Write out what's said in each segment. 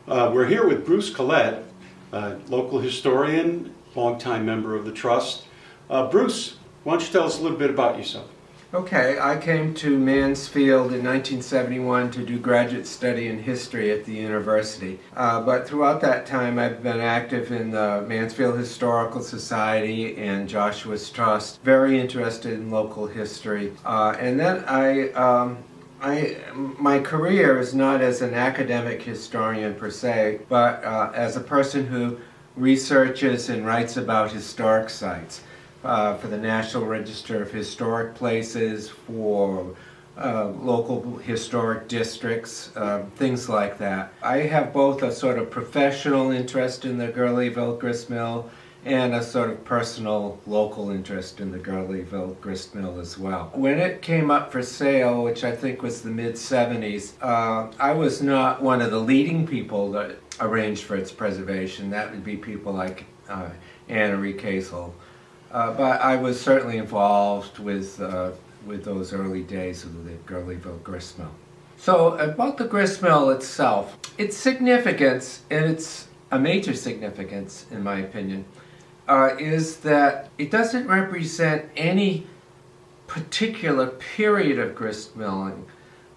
We're here with Bruce Clouette, local historian, longtime member of the Trust. Bruce, why don't you tell us a little bit about yourself? Okay, I came to Mansfield in 1971 to do graduate study in history at the university. But throughout that time I've been active in the Mansfield Historical Society and Joshua's Trust, very interested in local history. And then my career is not as an academic historian per se, but as a person who researches and writes about historic sites. For the National Register of Historic Places, for local historic districts, things like that. I have both a sort of professional interest in the Gurleyville Gristmill and a sort of personal local interest in the Gurleyville Gristmill as well. When it came up for sale, which I think was the mid-70s, I was not one of the leading people that arranged for its preservation. That would be people like Anna Casel. But I was certainly involved with those early days of the Gurleyville Gristmill. So about the gristmill itself, its significance, and it's a major significance in my opinion, is that it doesn't represent any particular period of grist milling,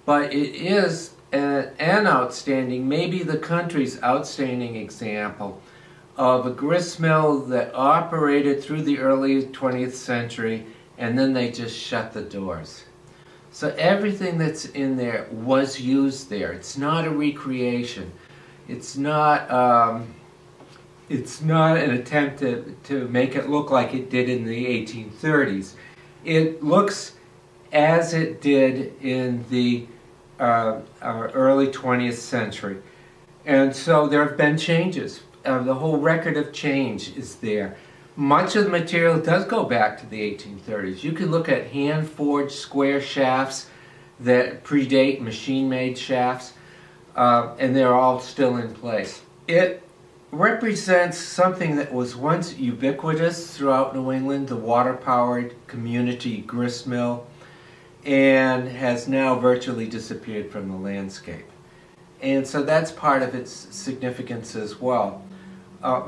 but it is an outstanding, maybe the country's outstanding example of a gristmill that operated through the early 20th century and then they just shut the doors. So everything that's in there was used there. It's not a recreation. It's not an attempt to make it look like it did in the 1830s. It looks as it did in the early 20th century. And so there have been changes. The whole record of change is there. Much of the material does go back to the 1830s. You can look at hand-forged square shafts that predate machine-made shafts, and they're all still in place. It represents something that was once ubiquitous throughout New England, the water-powered community gristmill, and has now virtually disappeared from the landscape. And so that's part of its significance as well.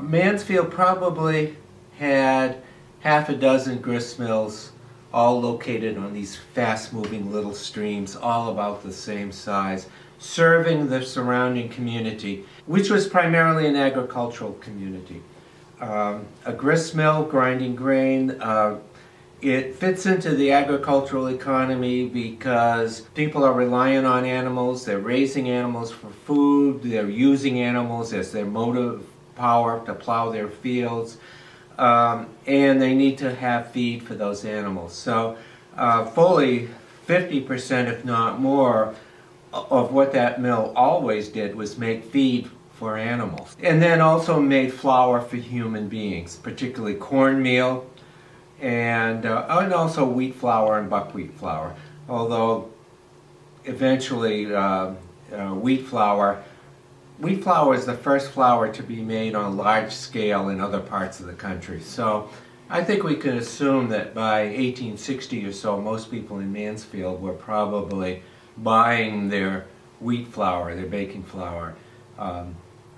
Mansfield probably had half a dozen gristmills, all located on these fast-moving little streams, all about the same size, serving the surrounding community, which was primarily an agricultural community. A gristmill, grinding grain, it fits into the agricultural economy because people are relying on animals, they're raising animals for food, they're using animals as their motive power to plow their fields, and they need to have feed for those animals. So fully 50%, if not more, of what that mill always did was make feed for animals. And then also made flour for human beings, particularly cornmeal, and also wheat flour and buckwheat flour. Although eventually wheat flour is the first flour to be made on a large scale in other parts of the country. So I think we can assume that by 1860 or so, most people in Mansfield were probably buying their wheat flour, their baking flour,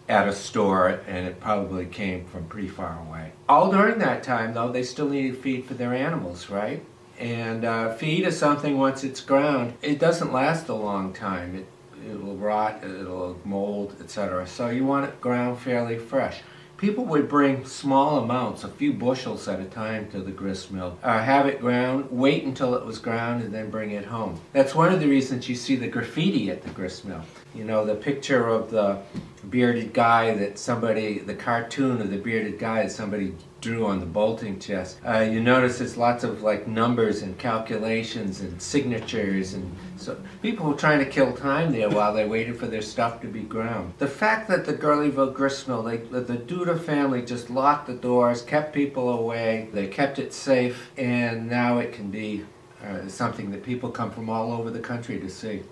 at a store, and it probably came from pretty far away. All during that time, though, they still needed feed for their animals, right? And feed is something, once it's ground, it doesn't last a long time. It will rot, it'll mold, etc. So you want it ground fairly fresh. People would bring small amounts, a few bushels at a time, to the gristmill, have it ground, wait until it was ground, and then bring it home. That's one of the reasons you see the graffiti at the gristmill. You know, the picture of the bearded guy that the cartoon of the bearded guy that somebody drew on the bolting chest. You notice there's lots of like numbers and calculations and signatures, and so people were trying to kill time there while they waited for their stuff to be ground. The fact that the Gurleyville Gristmill, the Duda family just locked the doors, kept people away, they kept it safe, and now it can be something that people come from all over the country to see.